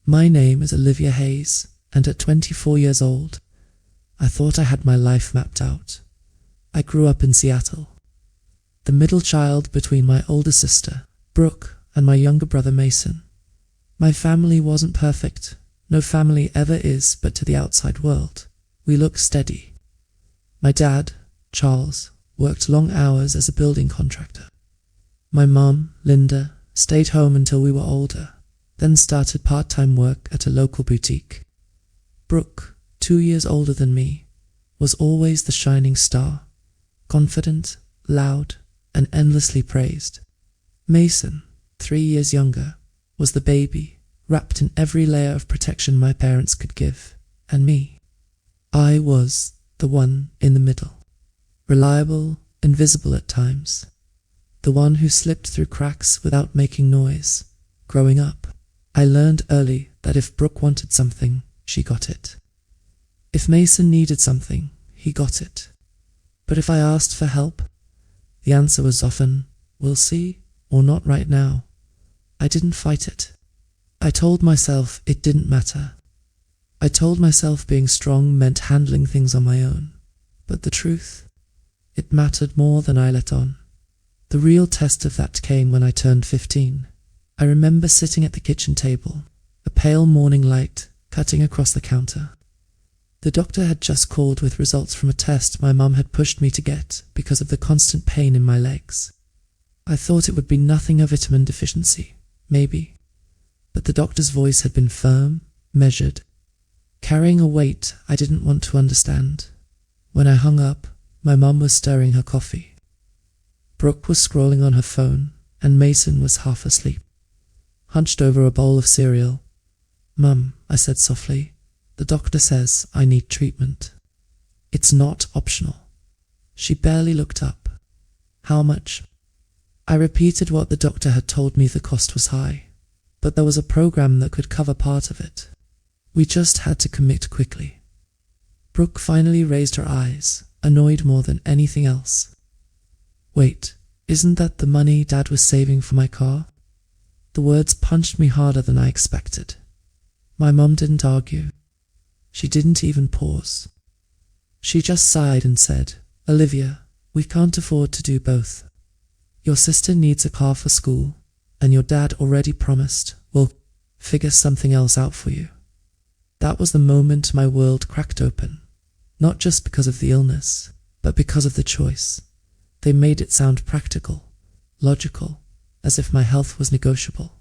My name is Olivia Hayes, and at 24 years old, I thought I had my life mapped out. I grew up in Seattle, the middle child between my older sister, Brooke, and my younger brother, Mason. My family wasn't perfect. No family ever is, but to the outside world, we look steady. My dad, Charles, worked long hours as a building contractor. My mum, Linda, stayed home until we were older, then started part-time work at a local boutique. Brooke, 2 years older than me, was always the shining star, confident, loud, and endlessly praised. Mason, 3 years younger, was the baby, wrapped in every layer of protection my parents could give, and me. I was the one in the middle, reliable, invisible at times, the one who slipped through cracks without making noise. Growing up, I learned early that if Brooke wanted something, she got it. If Mason needed something, he got it. But if I asked for help, the answer was often, "We'll see," or "Not right now." I didn't fight it. I told myself it didn't matter. I told myself being strong meant handling things on my own. But the truth, it mattered more than I let on. The real test of that came when I turned 15. I remember sitting at the kitchen table, a pale morning light cutting across the counter. The doctor had just called with results from a test my mum had pushed me to get because of the constant pain in my legs. I thought it would be nothing a vitamin deficiency, maybe. But the doctor's voice had been firm, measured, carrying a weight I didn't want to understand. When I hung up, my mum was stirring her coffee. Brooke was scrolling on her phone, and Mason was half asleep, hunched over a bowl of cereal. "Mum," I said softly, "the doctor says I need treatment. It's not optional." She barely looked up. "How much?" I repeated what the doctor had told me. The cost was high, but there was a program that could cover part of it. We just had to commit quickly. Brooke finally raised her eyes, annoyed more than anything else. "Wait, isn't that the money Dad was saving for my car?" The words punched me harder than I expected. My mum didn't argue. She didn't even pause. She just sighed and said, "Olivia, we can't afford to do both. Your sister needs a car for school, and your dad already promised we'll figure something else out for you." That was the moment my world cracked open, not just because of the illness, but because of the choice. They made it sound practical, logical, as if my health was negotiable,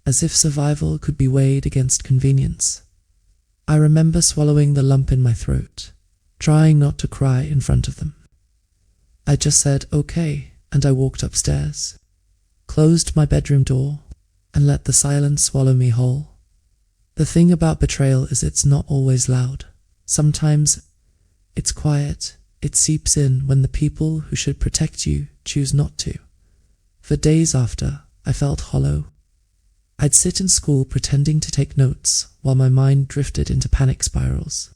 as if survival could be weighed against convenience. I remember swallowing the lump in my throat, trying not to cry in front of them. I just said, "Okay," and I walked upstairs, closed my bedroom door, and let the silence swallow me whole. The thing about betrayal is it's not always loud. Sometimes it's quiet. It seeps in when the people who should protect you choose not to. For days after, I felt hollow. I'd sit in school pretending to take notes while my mind drifted into panic spirals.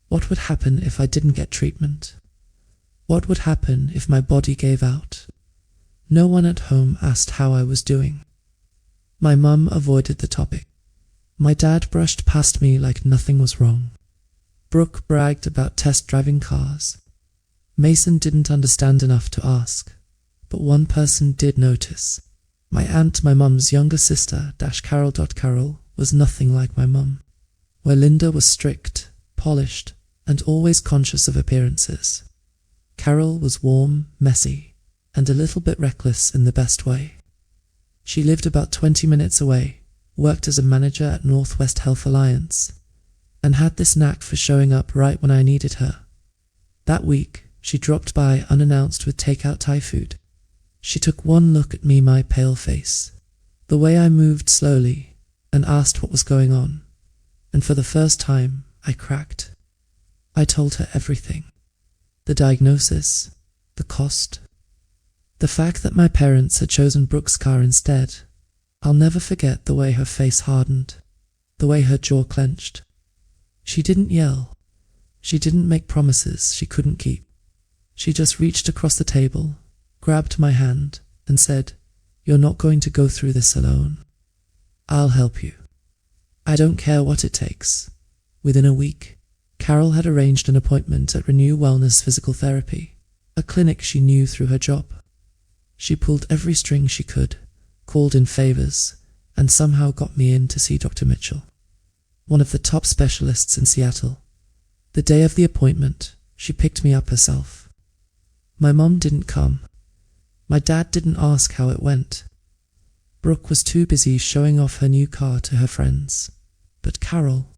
What would happen if I didn't get treatment? What would happen if my body gave out? No one at home asked how I was doing. My mum avoided the topic. My dad brushed past me like nothing was wrong. Brooke bragged about test driving cars. Mason didn't understand enough to ask, but one person did notice. My aunt, my mum's younger sister, Carol, was nothing like my mum. Where Linda was strict, polished, and always conscious of appearances, Carol was warm, messy, and a little bit reckless in the best way. She lived about 20 minutes away, worked as a manager at Northwest Health Alliance, and had this knack for showing up right when I needed her. That week, she dropped by unannounced with takeout Thai food. She took one look at me, my pale face, the way I moved slowly, and asked what was going on. And for the first time, I cracked. I told her everything. The diagnosis, the cost, the fact that my parents had chosen Brooke's car instead. I'll never forget the way her face hardened, the way her jaw clenched. She didn't yell. She didn't make promises she couldn't keep. She just reached across the table, grabbed my hand, and said, "You're not going to go through this alone. I'll help you." I don't care what it takes. Within a week, Carol had arranged an appointment at Renew Wellness Physical Therapy, a clinic she knew through her job. She pulled every string she could, called in favors, and somehow got me in to see Dr. Mitchell, one of the top specialists in Seattle. The day of the appointment, she picked me up herself. My mom didn't come. My dad didn't ask how it went. Brooke was too busy showing off her new car to her friends. But Carol,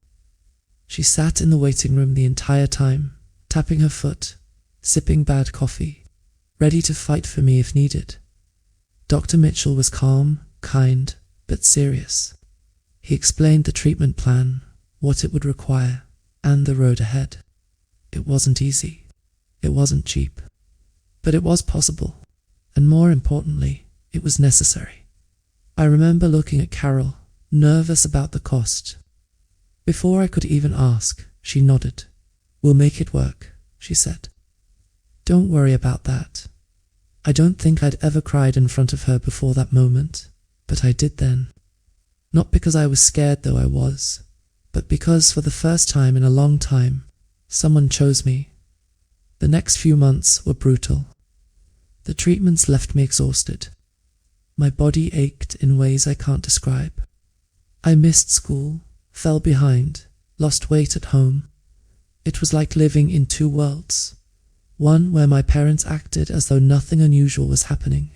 she sat in the waiting room the entire time, tapping her foot, sipping bad coffee, ready to fight for me if needed. Dr. Mitchell was calm, kind, but serious. He explained the treatment plan, what it would require, and the road ahead. It wasn't easy. It wasn't cheap. But it was possible. And more importantly, it was necessary. I remember looking at Carol, nervous about the cost. Before I could even ask, she nodded. "We'll make it work," she said. "Don't worry about that." I don't think I'd ever cried in front of her before that moment, but I did then. Not because I was scared, though I was, but because for the first time in a long time, someone chose me. The next few months were brutal. The treatments left me exhausted. My body ached in ways I can't describe. I missed school, fell behind, lost weight at home. It was like living in two worlds. One where my parents acted as though nothing unusual was happening.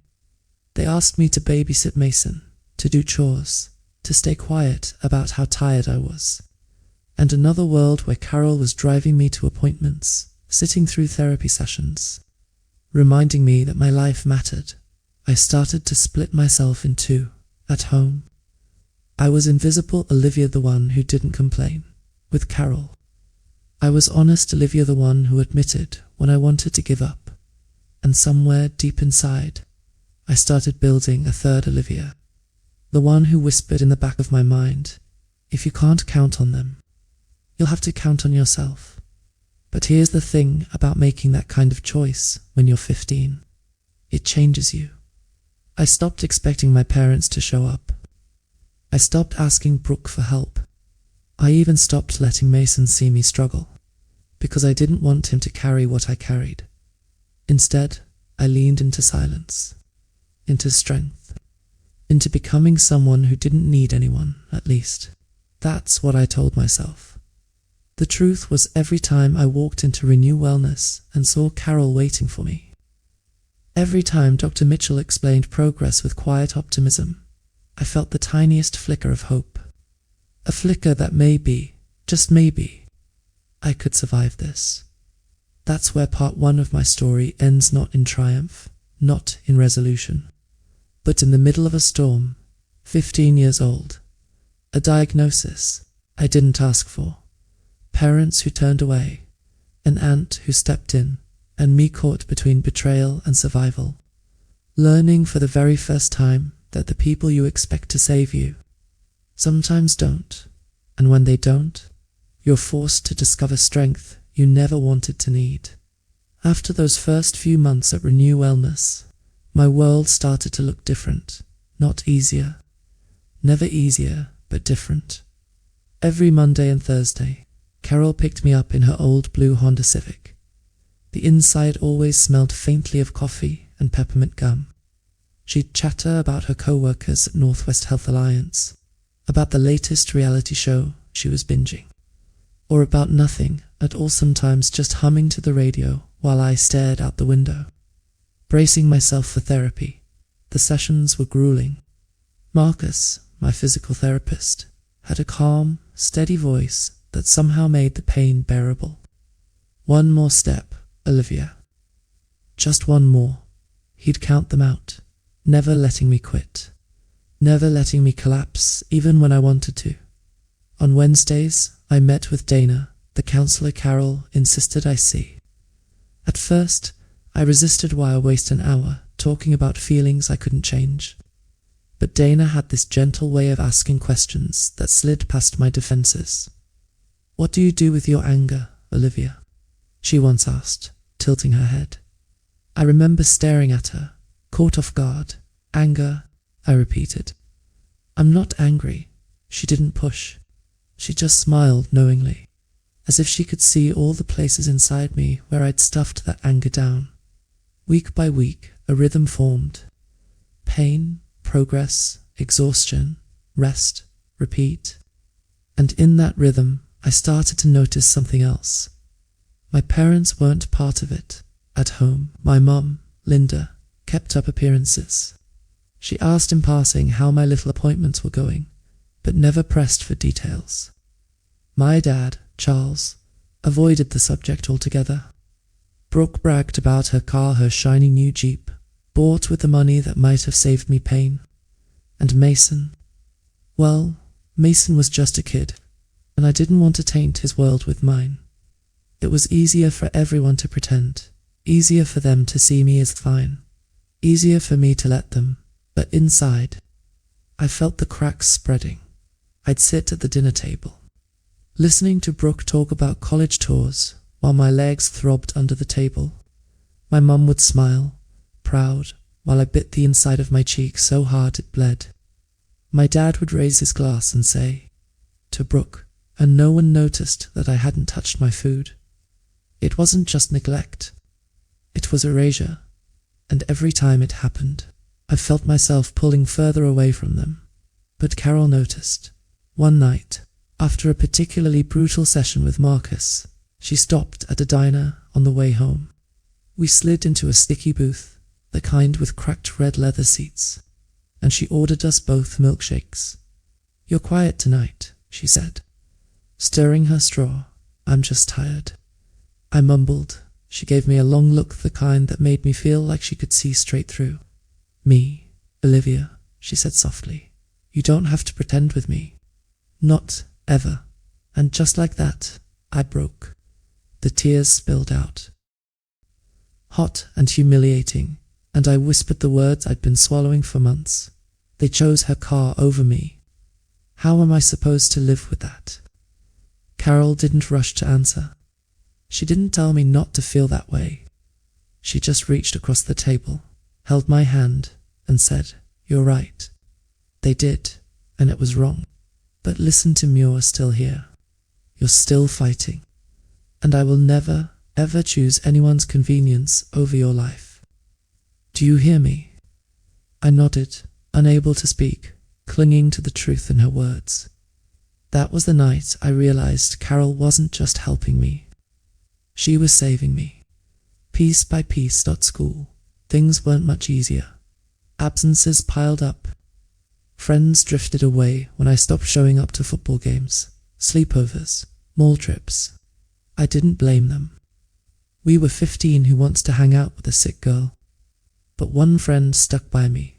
They asked me to babysit Mason, to do chores, to stay quiet about how tired I was. And another world where Carol was driving me to appointments, sitting through therapy sessions, reminding me that my life mattered. I started to split myself in two, at home. I was invisible Olivia, the one who didn't complain, with Carol. I was honest Olivia, the one who admitted when I wanted to give up. And somewhere deep inside, I started building a third Olivia, the one who whispered in the back of my mind, "If you can't count on them, you'll have to count on yourself." But here's the thing about making that kind of choice when you're 15. It changes you. I stopped expecting my parents to show up. I stopped asking Brooke for help. I even stopped letting Mason see me struggle, because I didn't want him to carry what I carried. Instead, I leaned into silence, into strength, into becoming someone who didn't need anyone, at least. That's what I told myself. The truth was, every time I walked into Renew Wellness and saw Carol waiting for me, every time Dr. Mitchell explained progress with quiet optimism, I felt the tiniest flicker of hope. A flicker that maybe, just maybe, I could survive this. That's where part one of my story ends, not in triumph, not in resolution, but in the middle of a storm, 15 years old. A diagnosis I didn't ask for. Parents who turned away, an aunt who stepped in, and me caught between betrayal and survival. Learning for the very first time that the people you expect to save you sometimes don't, and when they don't, you're forced to discover strength you never wanted to need. After those first few months at Renew Wellness, my world started to look different, not easier. Never easier, but different. Every Monday and Thursday, Carol picked me up in her old blue Honda Civic. The inside always smelled faintly of coffee and peppermint gum. She'd chatter about her co-workers at Northwest Health Alliance, about the latest reality show she was binging, or about nothing at all, sometimes just humming to the radio while I stared out the window, bracing myself for therapy. The sessions were grueling. Marcus, my physical therapist, had a calm, steady voice that somehow made the pain bearable. "One more step, Olivia. Just one more." He'd count them out, never letting me quit, never letting me collapse even when I wanted to. On Wednesdays, I met with Dana, the counselor Carol insisted I see. At first, I resisted why I waste an hour talking about feelings I couldn't change. But Dana had this gentle way of asking questions that slid past my defenses. "What do you do with your anger, Olivia?" she once asked, tilting her head. I remember staring at her, caught off guard. "Anger," I repeated. "I'm not angry." She didn't push. She just smiled knowingly, as if she could see all the places inside me where I'd stuffed that anger down. Week by week, a rhythm formed. Pain, progress, exhaustion, rest, repeat. And in that rhythm, I started to notice something else. My parents weren't part of it. At home, my mum, Linda, kept up appearances. She asked in passing how my little appointments were going, but never pressed for details. My dad, Charles, avoided the subject altogether. Brooke bragged about her car, her shiny new Jeep, bought with the money that might have saved me pain. And Mason? Well, Mason was just a kid, and I didn't want to taint his world with mine. It was easier for everyone to pretend, easier for them to see me as fine, easier for me to let them, but inside, I felt the cracks spreading. I'd sit at the dinner table, listening to Brooke talk about college tours while my legs throbbed under the table. My mum would smile, proud, while I bit the inside of my cheek so hard it bled. My dad would raise his glass and say, to Brooke, and no one noticed that I hadn't touched my food. It wasn't just neglect. It was erasure, and every time it happened, I felt myself pulling further away from them. But Carol noticed. One night, after a particularly brutal session with Marcus, she stopped at a diner on the way home. We slid into a sticky booth, the kind with cracked red leather seats, and she ordered us both milkshakes. "You're quiet tonight," she said, stirring her straw. "I'm just tired." I mumbled. She gave me a long look, the kind that made me feel like she could see straight through. "Me, Olivia," she said softly. "You don't have to pretend with me. Not ever." And just like that, I broke. The tears spilled out. Hot and humiliating, and I whispered the words I'd been swallowing for months. They chose her car over me. How am I supposed to live with that? Carol didn't rush to answer. She didn't tell me not to feel that way. She just reached across the table, held my hand, and said, "You're right. They did, and it was wrong. But listen to me, you're still here. You're still fighting. And I will never, ever choose anyone's convenience over your life. Do you hear me?" I nodded, unable to speak, clinging to the truth in her words. That was the night I realized Carol wasn't just helping me. She was saving me. Piece by piece. At school, things weren't much easier. Absences piled up. Friends drifted away when I stopped showing up to football games, sleepovers, mall trips. I didn't blame them. We were 15 who wants to hang out with a sick girl. But one friend stuck by me.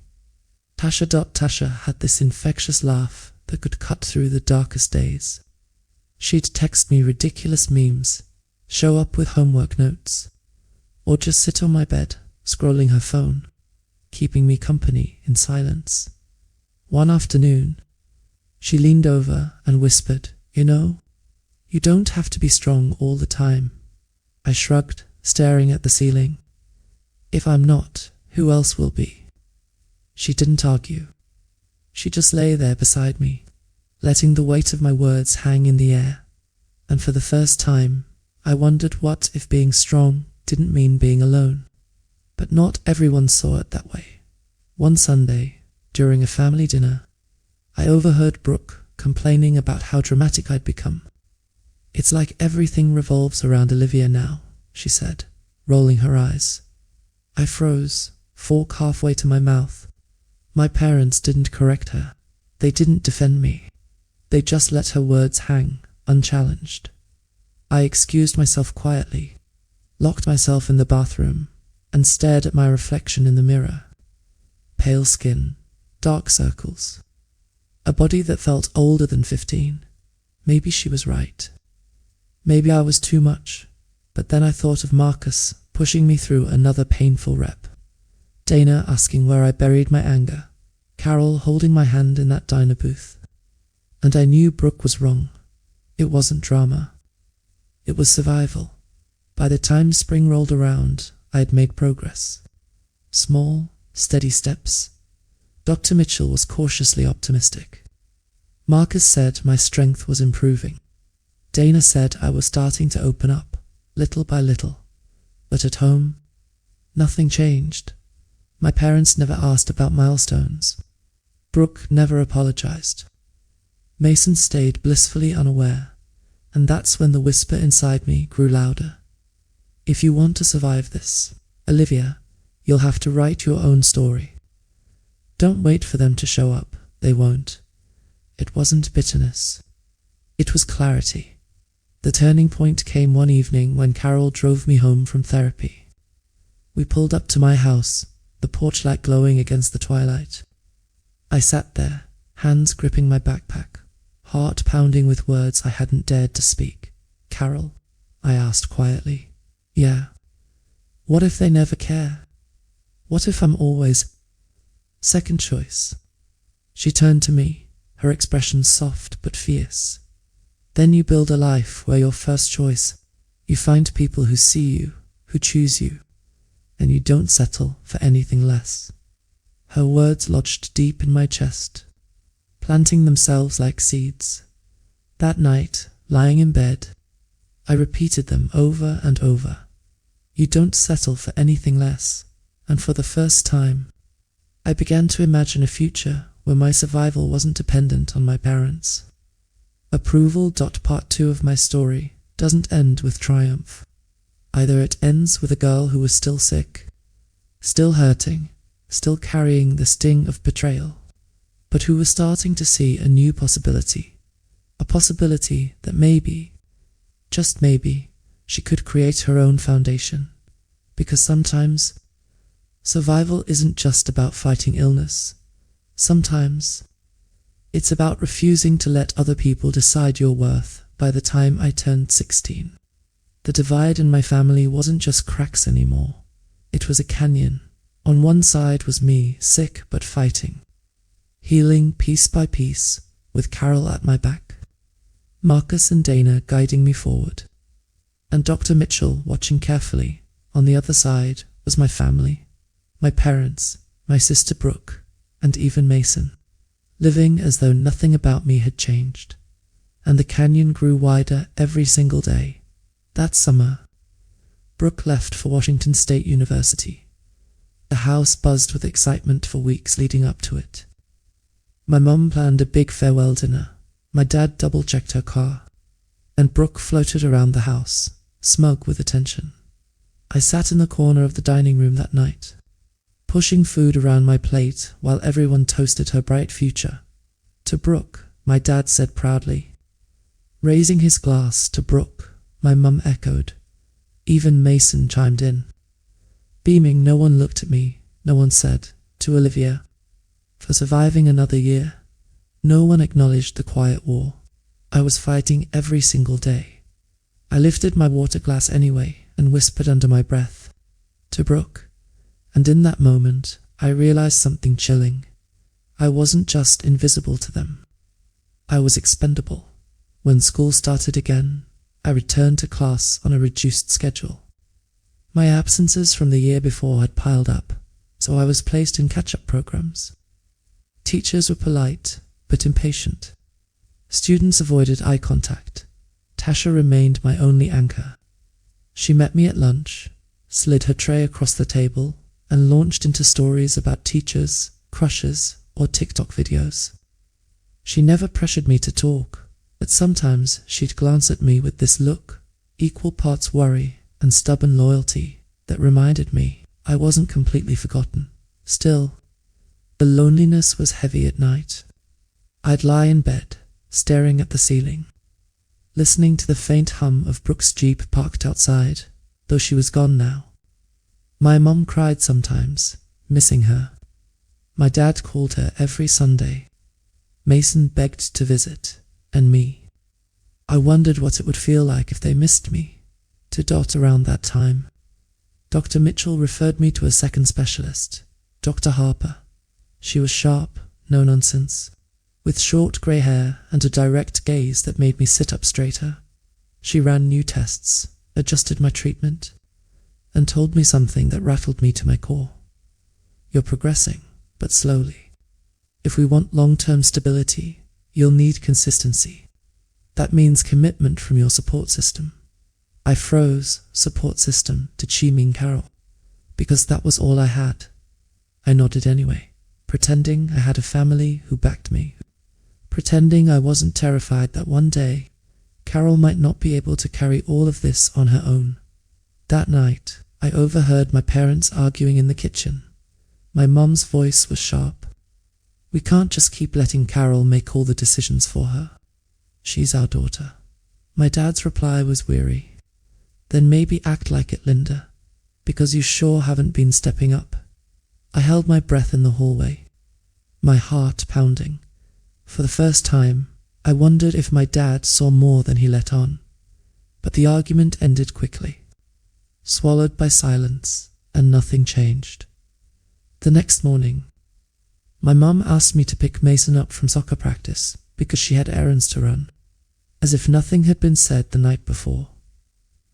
Tasha. Tasha had this infectious laugh that could cut through the darkest days. She'd text me ridiculous memes, show up with homework notes, or just sit on my bed, scrolling her phone, keeping me company in silence. One afternoon, she leaned over and whispered, "You know, you don't have to be strong all the time." I shrugged, staring at the ceiling. "If I'm not, who else will be?" She didn't argue. She just lay there beside me, letting the weight of my words hang in the air. And for the first time, I wondered what if being strong didn't mean being alone. But not everyone saw it that way. One Sunday, during a family dinner, I overheard Brooke complaining about how dramatic I'd become. "It's like everything revolves around Olivia now," she said, rolling her eyes. I froze, fork halfway to my mouth. My parents didn't correct her. They didn't defend me. They just let her words hang, unchallenged. I excused myself quietly, locked myself in the bathroom, and stared at my reflection in the mirror. Pale skin, dark circles, a body that felt older than 15. Maybe she was right. Maybe I was too much. But then I thought of Marcus pushing me through another painful rep. Dana asking where I buried my anger. Carol holding my hand in that diner booth. And I knew Brooke was wrong. It wasn't drama. It was survival. By the time spring rolled around, I had made progress. Small, steady steps. Dr. Mitchell was cautiously optimistic. Marcus said my strength was improving. Dana said I was starting to open up, little by little. But at home, nothing changed. My parents never asked about milestones. Brooke never apologized. Mason stayed blissfully unaware, and that's when the whisper inside me grew louder. If you want to survive this, Olivia, you'll have to write your own story. Don't wait for them to show up, they won't. It wasn't bitterness. It was clarity. The turning point came one evening when Carol drove me home from therapy. We pulled up to my house, the porch light glowing against the twilight. I sat there, hands gripping my backpack, heart pounding with words I hadn't dared to speak. "Carol," I asked quietly. "Yeah. What if they never care? What if I'm always second choice?" She turned to me, her expression soft but fierce. "Then you build a life where you're first choice. You find people who see you, who choose you, and you don't settle for anything less." Her words lodged deep in my chest, planting themselves like seeds. That night, lying in bed, I repeated them over and over. You don't settle for anything less. And for the first time, I began to imagine a future where my survival wasn't dependent on my parents. Approval. Part 2 of my story doesn't end with triumph. Either it ends with a girl who was still sick, still hurting, still carrying the sting of betrayal, but who was starting to see a new possibility. A possibility that maybe, just maybe, she could create her own foundation. Because sometimes, survival isn't just about fighting illness. Sometimes, it's about refusing to let other people decide your worth. By the time I turned 16, the divide in my family wasn't just cracks anymore. It was a canyon. On one side was me, sick but fighting, healing piece by piece, with Carol at my back, Marcus and Dana guiding me forward, and Dr. Mitchell watching carefully. On the other side was my family, my parents, my sister Brooke, and even Mason, living as though nothing about me had changed. And the canyon grew wider every single day. That summer, Brooke left for Washington State University. The house buzzed with excitement for weeks leading up to it. My mum planned a big farewell dinner. My dad double-checked her car, and Brooke floated around the house, smug with attention. I sat in the corner of the dining room that night, pushing food around my plate while everyone toasted her bright future. "To Brooke," my dad said proudly. Raising his glass, "To Brooke," my mum echoed. Even Mason chimed in. Beaming, no one looked at me, no one said, "To Olivia," for surviving another year. No one acknowledged the quiet war I was fighting every single day. I lifted my water glass anyway and whispered under my breath, "To Brooke." And in that moment, I realized something chilling. I wasn't just invisible to them. I was expendable. When school started again, I returned to class on a reduced schedule. My absences from the year before had piled up, so I was placed in catch-up programs. Teachers were polite, but impatient. Students avoided eye contact. Tasha remained my only anchor. She met me at lunch, slid her tray across the table, and launched into stories about teachers, crushes, or TikTok videos. She never pressured me to talk, but sometimes she'd glance at me with this look, equal parts worry and stubborn loyalty, that reminded me I wasn't completely forgotten. Still, the loneliness was heavy at night. I'd lie in bed, staring at the ceiling, listening to the faint hum of Brooke's Jeep parked outside, though she was gone now. My mum cried sometimes, missing her. My dad called her every Sunday. Mason begged to visit, and me. I wondered what it would feel like if they missed me. To dot around that time, Dr. Mitchell referred me to a second specialist, Dr. Harper. She was sharp, no nonsense, with short grey hair and a direct gaze that made me sit up straighter. She ran new tests, adjusted my treatment, and told me something that rattled me to my core. "You're progressing, but slowly. If we want long-term stability, You'll need consistency. That means commitment from your support system. I froze support system. Did she mean Carol? Because that was all I had. I nodded anyway, pretending I had a family who backed me, pretending I wasn't terrified that one day Carol might not be able to carry all of this on her own. That night, I overheard my parents arguing in the kitchen. My mum's voice was sharp. We can't just keep letting Carol make all the decisions for her. She's our daughter. My dad's reply was weary. Then maybe act like it, Linda, because you sure haven't been stepping up. I held my breath in the hallway, my heart pounding. For the first time, I wondered if my dad saw more than he let on. But the argument ended quickly, swallowed by silence, and nothing changed. The next morning, my mum asked me to pick Mason up from soccer practice because she had errands to run, as if nothing had been said the night before.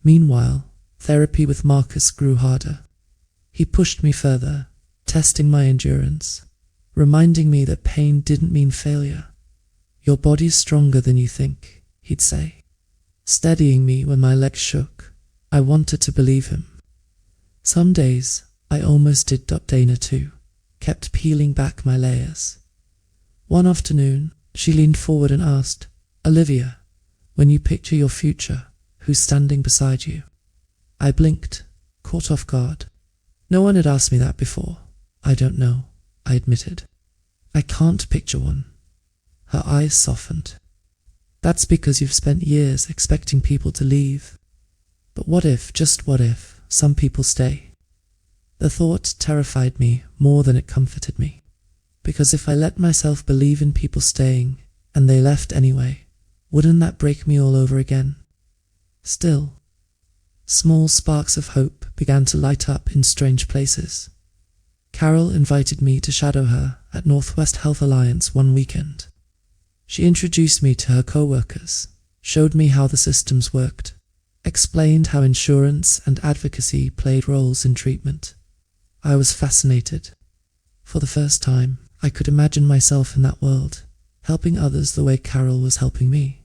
Meanwhile, therapy with Marcus grew harder. He pushed me further, testing my endurance, reminding me that pain didn't mean failure. Your body's stronger than you think, he'd say, steadying me when my legs shook. I wanted to believe him. Some days, I almost did Dana too, kept peeling back my layers. One afternoon, she leaned forward and asked, Olivia, when you picture your future, who's standing beside you? I blinked, caught off guard. No one had asked me that before. I don't know, I admitted. I can't picture one. Her eyes softened. That's because you've spent years expecting people to leave. But what if, just what if, some people stay? The thought terrified me more than it comforted me. Because if I let myself believe in people staying, and they left anyway, wouldn't that break me all over again? Still, small sparks of hope began to light up in strange places. Carol invited me to shadow her at Northwest Health Alliance one weekend. She introduced me to her co-workers, showed me how the systems worked, explained how insurance and advocacy played roles in treatment. I was fascinated. For the first time, I could imagine myself in that world, helping others the way Carol was helping me.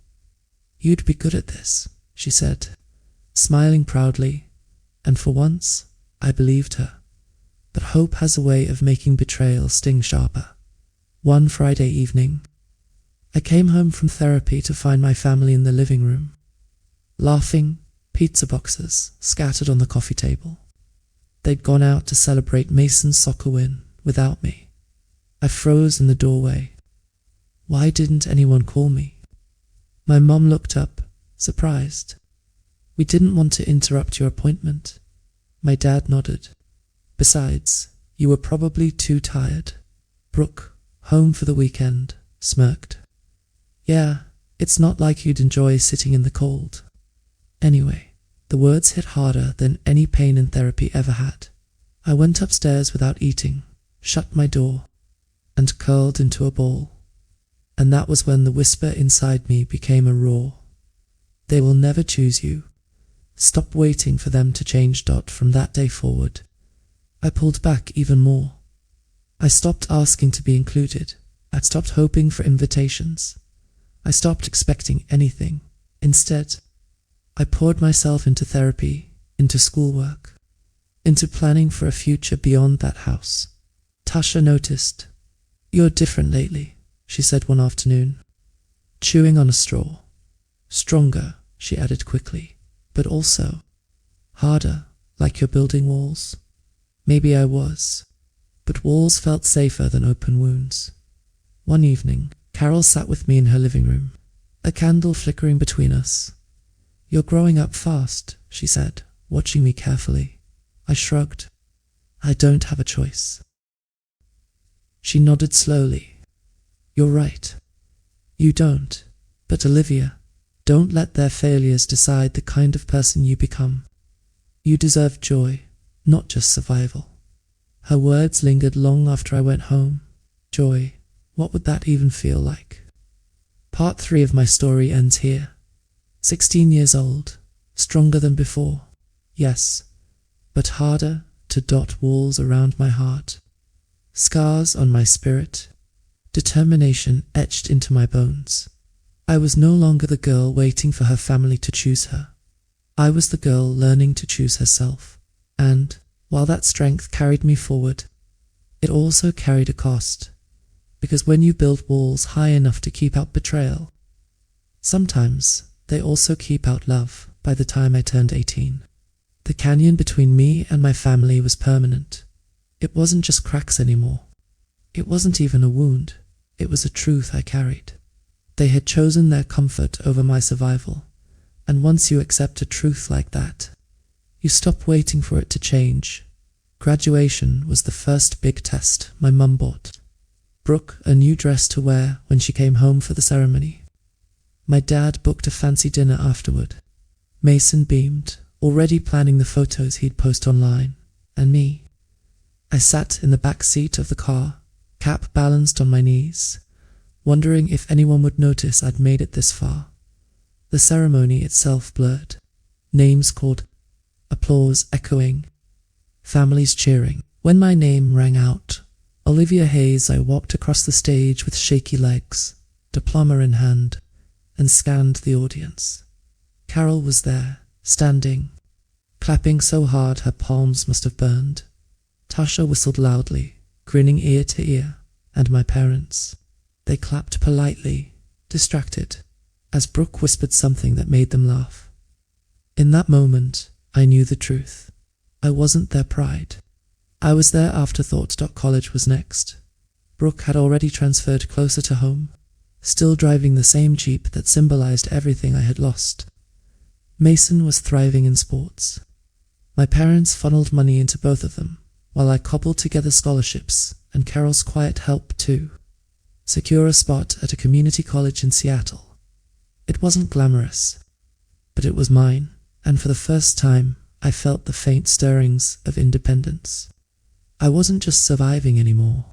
You'd be good at this, she said, smiling proudly, and for once, I believed her. But hope has a way of making betrayal sting sharper. One Friday evening, I came home from therapy to find my family in the living room, laughing, pizza boxes scattered on the coffee table. They'd gone out to celebrate Mason's soccer win without me. I froze in the doorway. Why didn't anyone call me? My mum looked up, surprised. We didn't want to interrupt your appointment. My dad nodded. Besides, you were probably too tired. Brooke, home for the weekend, smirked. Yeah, it's not like you'd enjoy sitting in the cold. Anyway, the words hit harder than any pain in therapy ever had. I went upstairs without eating, shut my door, and curled into a ball. And that was when the whisper inside me became a roar. They will never choose you. Stop waiting for them to change. From that day forward, I pulled back even more. I stopped asking to be included. I stopped hoping for invitations. I stopped expecting anything. Instead, I poured myself into therapy, into schoolwork, into planning for a future beyond that house. Tasha noticed. You're different lately, she said one afternoon, chewing on a straw. Stronger, she added quickly, but also harder, like you're building walls. Maybe I was, but walls felt safer than open wounds. One evening, Carol sat with me in her living room, a candle flickering between us. You're growing up fast, she said, watching me carefully. I shrugged. I don't have a choice. She nodded slowly. You're right. You don't. But Olivia, don't let their failures decide the kind of person you become. You deserve joy, not just survival. Her words lingered long after I went home. Joy, what would that even feel like? Part 3 of my story ends here. 16 years old, stronger than before, yes, but harder to dot walls around my heart. Scars on my spirit, determination etched into my bones. I was no longer the girl waiting for her family to choose her. I was the girl learning to choose herself. And, while that strength carried me forward, it also carried a cost. Because when you build walls high enough to keep out betrayal, sometimes they also keep out love. By the time I turned 18, the canyon between me and my family was permanent. It wasn't just cracks anymore. It wasn't even a wound. It was a truth I carried. They had chosen their comfort over my survival. And once you accept a truth like that, you stop waiting for it to change. Graduation was the first big test my mum bought Brooke a new dress to wear when she came home for the ceremony. My dad booked a fancy dinner afterward. Mason beamed, already planning the photos he'd post online. And me? I sat in the back seat of the car, cap balanced on my knees, wondering if anyone would notice I'd made it this far. The ceremony itself blurred. Names called, applause echoing, families cheering. When my name rang out, Olivia Hayes, I walked across the stage with shaky legs, diploma in hand, and scanned the audience. Carol was there, standing, clapping so hard her palms must have burned. Tasha whistled loudly, grinning ear to ear, and my parents. They clapped politely, distracted, as Brooke whispered something that made them laugh. In that moment, I knew the truth. I wasn't their pride. I was their afterthought. College was next. Brooke had already transferred closer to home, still driving the same Jeep that symbolized everything I had lost. Mason was thriving in sports. My parents funneled money into both of them, while I cobbled together scholarships and Carol's quiet help too. Secure a spot at a community college in Seattle. It wasn't glamorous, but it was mine, and for the first time, I felt the faint stirrings of independence. I wasn't just surviving anymore.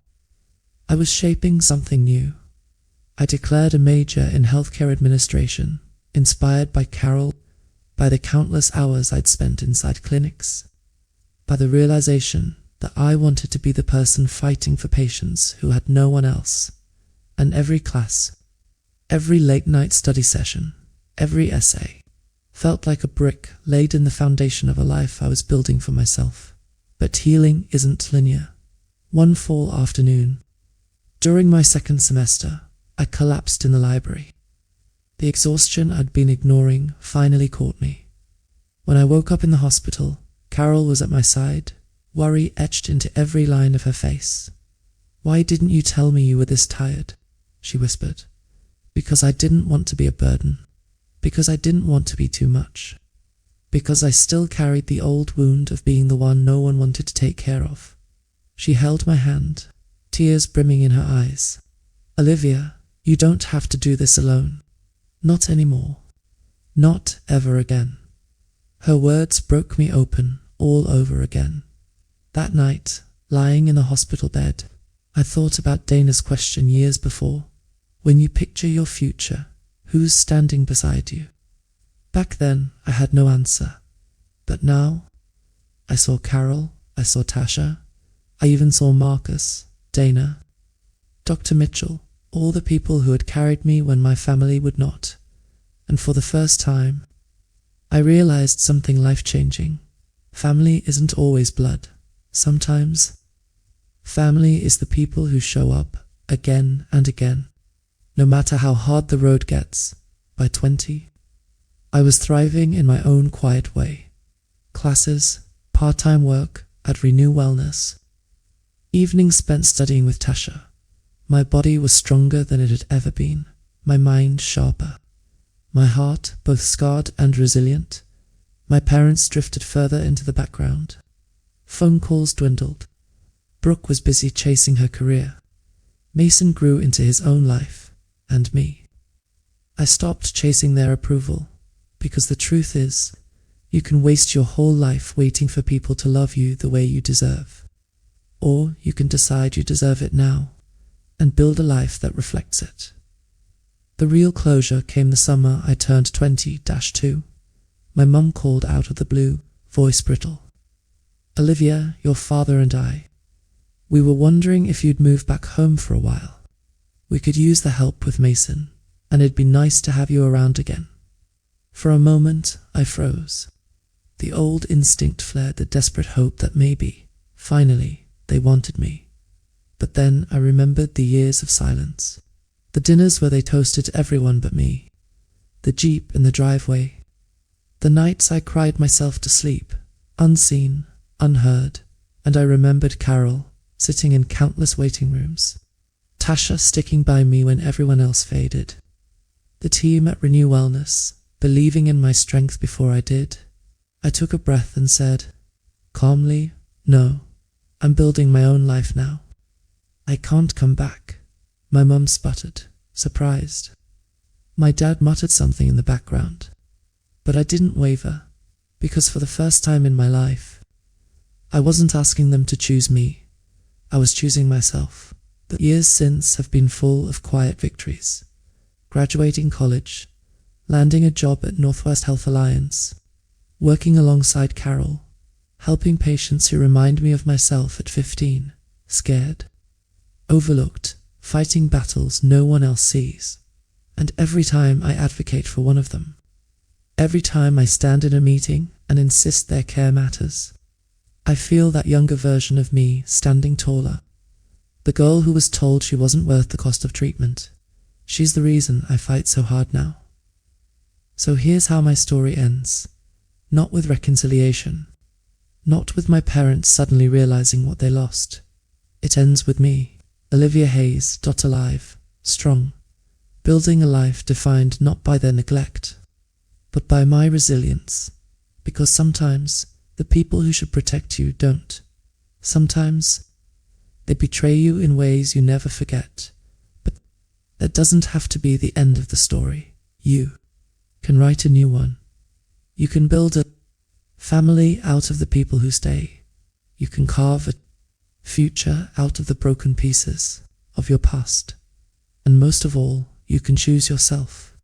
I was shaping something new. I declared a major in healthcare administration, inspired by Carol, by the countless hours I'd spent inside clinics, by the realization that I wanted to be the person fighting for patients who had no one else. And every class, every late-night study session, every essay, felt like a brick laid in the foundation of a life I was building for myself. But healing isn't linear. One fall afternoon, during my second semester, I collapsed in the library. The exhaustion I'd been ignoring finally caught me. When I woke up in the hospital, Carol was at my side, worry etched into every line of her face. "Why didn't you tell me you were this tired?" she whispered. "Because I didn't want to be a burden. Because I didn't want to be too much. Because I still carried the old wound of being the one no one wanted to take care of." She held my hand, tears brimming in her eyes. "Olivia, you don't have to do this alone. Not anymore. Not ever again." Her words broke me open all over again. That night, lying in the hospital bed, I thought about Dana's question years before. When you picture your future, who's standing beside you? Back then, I had no answer. But now, I saw Carol, I saw Tasha, I even saw Marcus, Dana, Dr. Mitchell, all the people who had carried me when my family would not. And for the first time, I realized something life-changing. Family isn't always blood. Sometimes, family is the people who show up again and again, no matter how hard the road gets. By 20, I was thriving in my own quiet way. Classes, part-time work at Renew Wellness, evenings spent studying with Tasha. My body was stronger than it had ever been, my mind sharper, my heart both scarred and resilient. My parents drifted further into the background. Phone calls dwindled. Brooke was busy chasing her career. Mason grew into his own life, and me. I stopped chasing their approval, because the truth is, you can waste your whole life waiting for people to love you the way you deserve. Or you can decide you deserve it now, and build a life that reflects it. The real closure came the summer I turned 20-2. My mum called out of the blue, voice brittle. "Olivia, your father and I, we were wondering if you'd move back home for a while." We could use the help with Mason, and it'd be nice to have you around again. For a moment, I froze. The old instinct flared the desperate hope that maybe, finally, they wanted me. But then I remembered the years of silence. The dinners where they toasted everyone but me. The Jeep in the driveway. The nights I cried myself to sleep, unseen, unheard, and I remembered Carol, sitting in countless waiting rooms. Tasha sticking by me when everyone else faded. The team at Renew Wellness, believing in my strength before I did. I took a breath and said, calmly, no, I'm building my own life now. I can't come back. My mum sputtered, surprised. My dad muttered something in the background. But I didn't waver, because for the first time in my life, I wasn't asking them to choose me. I was choosing myself. The years since have been full of quiet victories. Graduating college, landing a job at Northwest Health Alliance, working alongside Carol, helping patients who remind me of myself at 15, scared, overlooked, fighting battles no one else sees. And every time I advocate for one of them, every time I stand in a meeting and insist their care matters, I feel that younger version of me standing taller. The girl who was told she wasn't worth the cost of treatment. She's the reason I fight so hard now. So here's how my story ends. Not with reconciliation. Not with my parents suddenly realizing what they lost. It ends with me, Olivia Hayes, alive, strong, building a life defined not by their neglect, but by my resilience. Because sometimes the people who should protect you don't. Sometimes they betray you in ways you never forget. But that doesn't have to be the end of the story. You can write a new one. You can build a family out of the people who stay. You can carve a future out of the broken pieces of your past. And most of all, you can choose yourself.